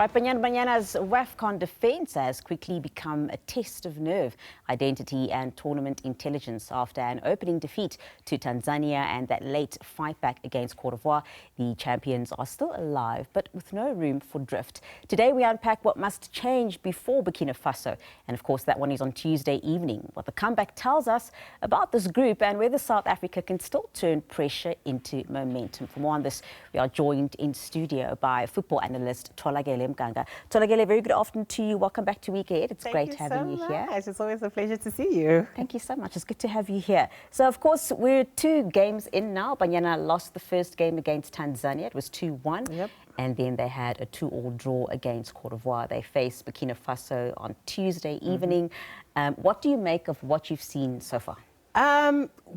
Right, Banyana Banyana's WAFCON defence has quickly become a test of nerve, identity and tournament intelligence after an opening defeat to Tanzania and that late fight back against Côte. The champions are still alive, but with no room for drift. Today we unpack what must change before Burkina Faso. And of course that one is on Tuesday evening. What the comeback tells us about this group and whether South Africa can still turn pressure into momentum. For more on this, we are joined in studio by football analyst Tholakele Mnganga. Tholakele, very good afternoon to you. Welcome back to Week Ahead. It's great having you here. It's always a pleasure to see you. Thank you so much. It's good to have you here. So, of course, we're 2 games in now. Banyana lost the first game against Tanzania. It was 2-1. Yep. And then they had a 2-2 draw against Côte. They faced Burkina Faso on Tuesday evening. What do you make of what you've seen so far?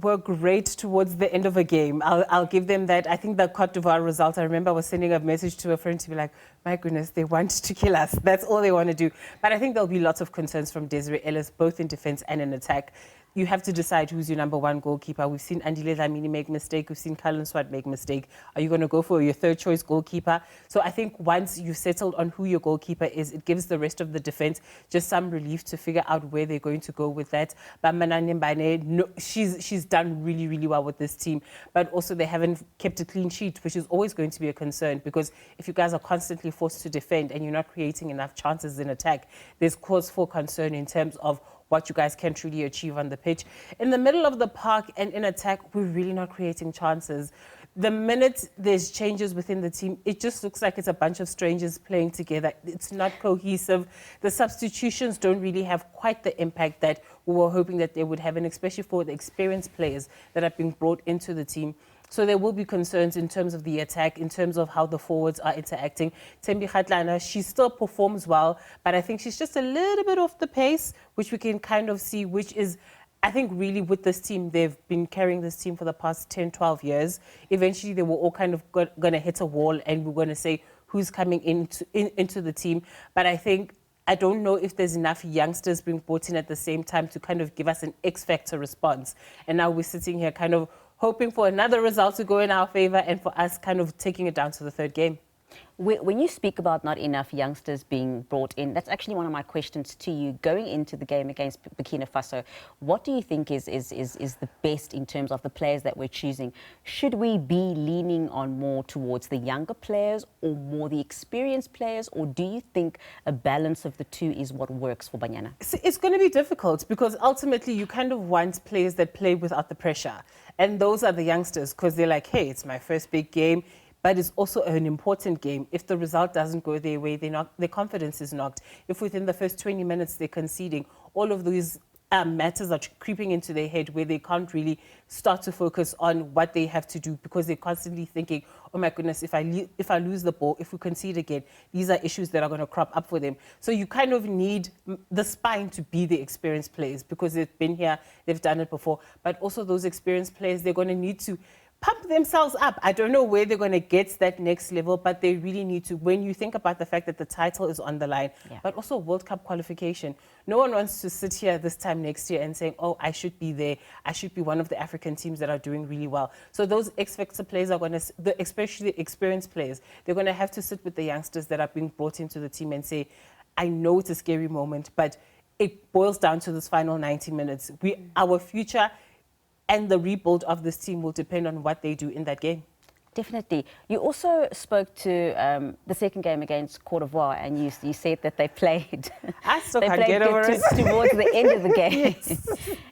Were great towards the end of a game. I'll give them that. I think the Côte d'Ivoire result, I remember I was sending a message to a friend to be like, my goodness, they want to kill us. That's all they want to do. But I think there'll be lots of concerns from Desiree Ellis, both in defense and in attack. You have to decide who's your number 1 goalkeeper. We've seen Andile Dlamini make mistake. We've seen Cullen Swart make mistake. Are you going to go for your 3rd choice goalkeeper? So I think once you've settled on who your goalkeeper is, it gives the rest of the defense just some relief to figure out where they're going to go with that. But Banyana Banyana, no, she's done really, really well with this team. But also they haven't kept a clean sheet, which is always going to be a concern, because if you guys are constantly forced to defend and you're not creating enough chances in attack, there's cause for concern in terms of what you guys can truly achieve on the pitch. In the middle of the park and in attack, we're really not creating chances. The minute there's changes within the team, it just looks like it's a bunch of strangers playing together. It's not cohesive. The substitutions don't really have quite the impact that we were hoping that they would have, and especially for the experienced players that have been brought into the team. So there will be concerns in terms of the attack, in terms of how the forwards are interacting. Thembi Kgatlana, she still performs well, but I think she's just a little bit off the pace, which we can kind of see, which is, I think really with this team, they've been carrying this team for the past 10, 12 years. Eventually, they were all kind of going to hit a wall and we're going to say who's coming into the team. But I don't know if there's enough youngsters being brought in at the same time to kind of give us an X-factor response. And now we're sitting here kind of hoping for another result to go in our favor and for us kind of taking it down to the 3rd game. When you speak about not enough youngsters being brought in, that's actually one of my questions to you. Going into the game against Burkina Faso, what do you think is the best in terms of the players that we're choosing? Should we be leaning on more towards the younger players or more the experienced players, or do you think a balance of the two is what works for Banyana? It's going to be difficult because ultimately you kind of want players that play without the pressure. And those are the youngsters, because they're like, hey, it's my first big game. But it's also an important game. If the result doesn't go their way, their confidence is knocked. If within the first 20 minutes they're conceding, all of these matters are creeping into their head where they can't really start to focus on what they have to do, because they're constantly thinking, oh my goodness, if I lose the ball, if we concede again, these are issues that are going to crop up for them. So you kind of need the spine to be the experienced players, because they've been here, they've done it before. But also those experienced players, they're going to need to pump themselves up. I don't know where they're going to get that next level, but they really need to. When you think about the fact that the title is on the line, but also World Cup qualification, no one wants to sit here this time next year and saying, oh, I should be there. I should be one of the African teams that are doing really well. So those X-factor players are going to, especially the experienced players, they're going to have to sit with the youngsters that are being brought into the team and say, I know it's a scary moment, but it boils down to this final 90 minutes. Our future and the rebuild of this team will depend on what they do in that game. Definitely. You also spoke to the second game against Côte, and you said that they played. I still can't get over it. Towards the end of the game. Yes.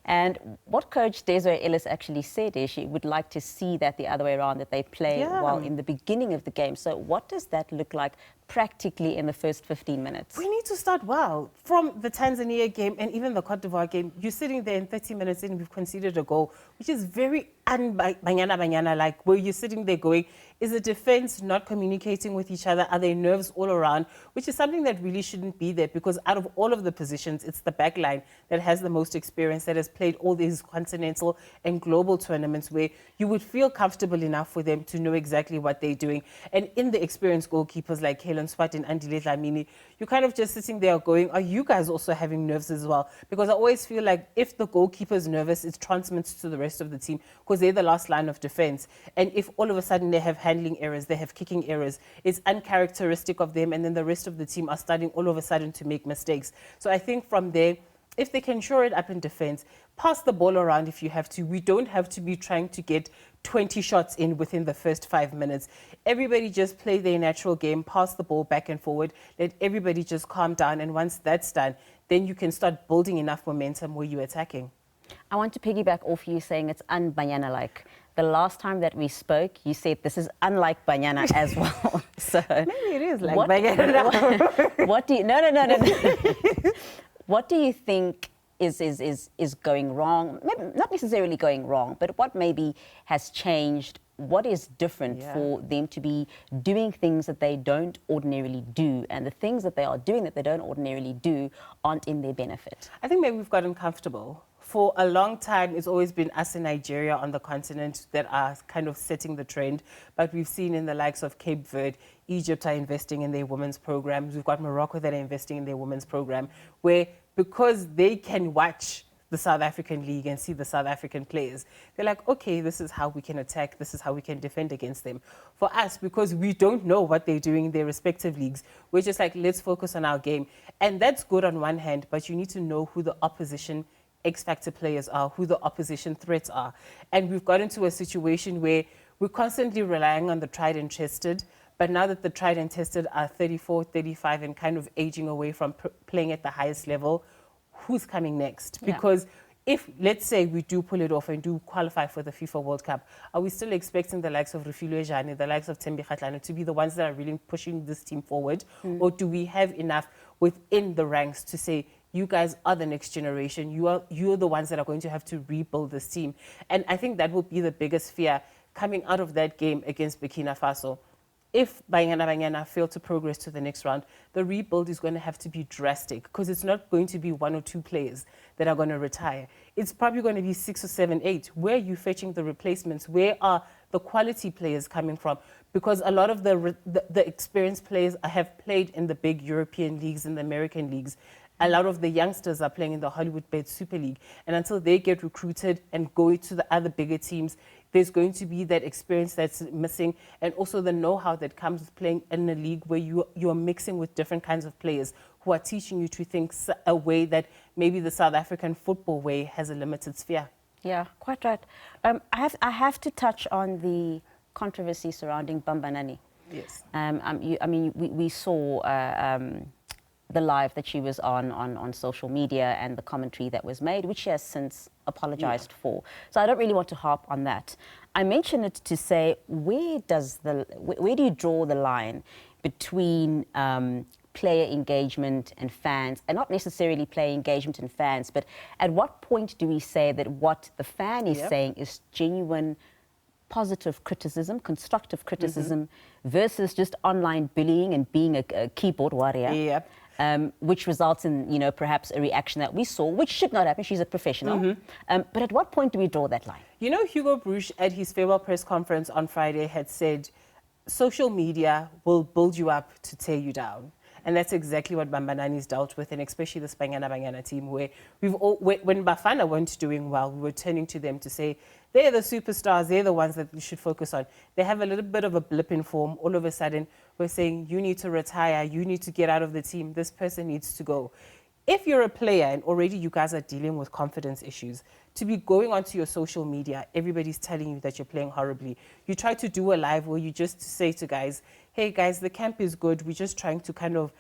And what coach Desiree Ellis actually said is she would like to see that the other way around, that they play well in the beginning of the game. So what does that look like practically in the first 15 minutes? We need to start well. From the Tanzania game and even the Côte d'Ivoire game, you're sitting there in 30 minutes in, we've conceded a goal, which is very Banyana like, where you're sitting there going, is the defense not communicating with each other? Are there nerves all around? Which is something that really shouldn't be there, because out of all of the positions, it's the back line that has the most experience, that has played all these continental and global tournaments where you would feel comfortable enough for them to know exactly what they're doing. And in the experienced goalkeepers like Helen Swat and Andile Dlamini, you're kind of just sitting there going, are you guys also having nerves as well? Because I always feel like if the goalkeeper's nervous, it transmits to the rest of the team because they're the last line of defense. And if all of a sudden they have handling errors, they have kicking errors, it's uncharacteristic of them, and then the rest of the team are starting all of a sudden to make mistakes. So I think from there, if they can shore it up in defense, pass the ball around if you have to. We don't have to be trying to get 20 shots in within the first 5 minutes. Everybody just play their natural game, pass the ball back and forward, let everybody just calm down. And once that's done, then you can start building enough momentum where you're attacking. I want to piggyback off you saying it's un-Banyana-like. The last time that we spoke, you said this is unlike Banyana as well. So maybe it is like Banyana. What do you? No. What do you think is going wrong? Maybe not necessarily going wrong, but what maybe has changed? What is different for them to be doing things that they don't ordinarily do, and the things that they are doing that they don't ordinarily do aren't in their benefit? I think maybe we've gotten comfortable. For a long time, it's always been us in Nigeria on the continent that are kind of setting the trend. But we've seen in the likes of Cape Verde, Egypt are investing in their women's programs. We've got Morocco that are investing in their women's program, where because they can watch the South African league and see the South African players, they're like, okay, this is how we can attack, this is how we can defend against them. For us, because we don't know what they're doing in their respective leagues, we're just like, let's focus on our game. And that's good on one hand, but you need to know who the opposition X-factor players are, who the opposition threats are. And we've got into a situation where we're constantly relying on the tried and tested, but now that the tried and tested are 34, 35 and kind of aging away from playing at the highest level, who's coming next? Because if, let's say, we do pull it off and do qualify for the FIFA World Cup, are we still expecting the likes of Refilwe Jane, the likes of Thembi Kgatlana to be the ones that are really pushing this team forward? Or do we have enough within the ranks to say, you guys are the next generation, you're the ones that are going to have to rebuild this team? And I think that will be the biggest fear coming out of that game against Burkina Faso. If Banyana Banyana fail to progress to the next round, the rebuild is going to have to be drastic because it's not going to be 1 or 2 players that are going to retire. It's probably going to be 6 or 7, 8. Where are you fetching the replacements? Where are the quality players coming from? Because a lot of the experienced players have played in the big European leagues and the American leagues. A lot of the youngsters are playing in the Hollywood Bet Super League. And until they get recruited and go to the other bigger teams, there's going to be that experience that's missing, and also the know-how that comes with playing in a league where you're mixing with different kinds of players who are teaching you to think a way that maybe the South African football way has a limited sphere. Yeah, quite right. I have to touch on the controversy surrounding Bambanani. Yes. We saw the live that she was on social media and the commentary that was made, which she has since apologized for. So I don't really want to harp on that. I mention it to say, where do you draw the line between player engagement and fans, and not necessarily player engagement and fans, but at what point do we say that what the fan is saying is genuine positive criticism, constructive criticism, versus just online bullying and being a keyboard warrior? Which results in, perhaps a reaction that we saw, which should not happen. She's a professional. But at what point do we draw that line? Hugo Bruch at his farewell press conference on Friday had said, social media will build you up to tear you down. And that's exactly what Bambanani's dealt with, and especially this Banyana Banyana team, where when Bafana weren't doing well, we were turning to them to say, they're the superstars, they're the ones that we should focus on. They have a little bit of a blip in form. All of a sudden, we're saying, you need to retire, you need to get out of the team, this person needs to go. If you're a player and already you guys are dealing with confidence issues, to be going onto your social media, everybody's telling you that you're playing horribly. You try to do a live where you just say to guys, hey guys, the camp is good. We're just trying to kind of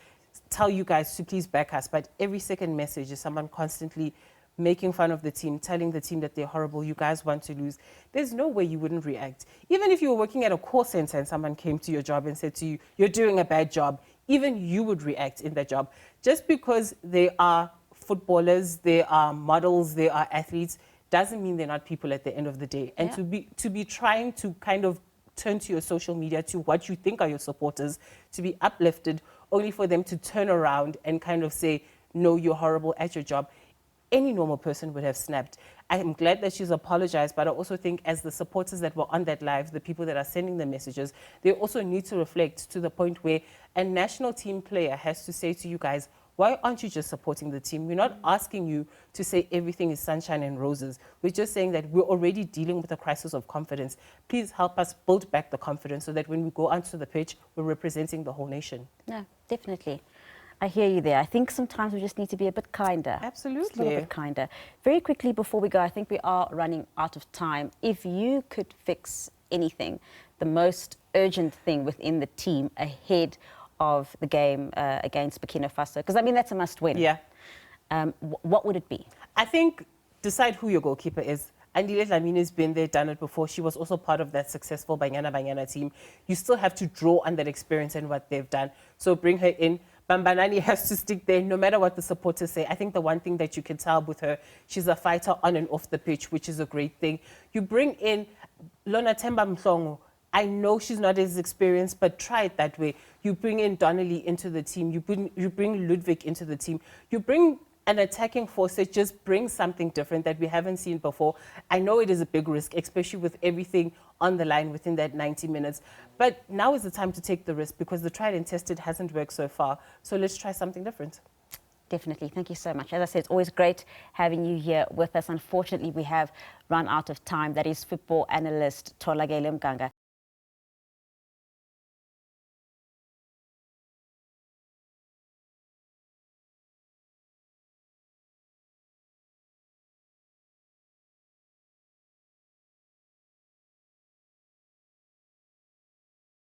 tell you guys to please back us. But every second message is someone constantly making fun of the team, telling the team that they're horrible, you guys want to lose. There's no way you wouldn't react. Even if you were working at a call center and someone came to your job and said to you, you're doing a bad job, even you would react in that job. Just because they are footballers, they are models, they are athletes, doesn't mean they're not people at the end of the day. And to be trying to kind of turn to your social media, to what you think are your supporters, to be uplifted, only for them to turn around and kind of say, no, you're horrible at your job. any normal person would have snapped. I'm glad that she's apologized, but I also think as the supporters that were on that live, the people that are sending the messages, they also need to reflect to the point where a national team player has to say to you guys, why aren't you just supporting the team? We're not asking you to say everything is sunshine and roses. We're just saying that we're already dealing with a crisis of confidence. Please help us build back the confidence so that when we go onto the pitch, we're representing the whole nation. No, definitely. I hear you there. I think sometimes we just need to be a bit kinder. Absolutely. Just a little bit kinder. Very quickly before we go, I think we are running out of time. If you could fix anything, the most urgent thing within the team ahead of the game against Burkina Faso, because I mean that's a must-win. Yeah. What would it be? I think decide who your goalkeeper is. Andile Dlamine's been there, done it before. She was also part of that successful Banyana Banyana team. You still have to draw on that experience and what they've done. So bring her in. Bambanani has to stick there no matter what the supporters say. I think the one thing that you can tell with her, she's a fighter on and off the pitch, which is a great thing. You bring in Lona Temba Mhlongo. I know she's not as experienced, but try it that way. You bring in Donnelly into the team. You bring Ludwig into the team. You bring an attacking force that just brings something different that we haven't seen before. I know it is a big risk, especially with everything on the line within that 90 minutes. But now is the time to take the risk because the tried and tested hasn't worked so far. So let's try something different. Definitely. Thank you so much. As I said, it's always great having you here with us. Unfortunately, we have run out of time. That is football analyst Tholakele Mnganga.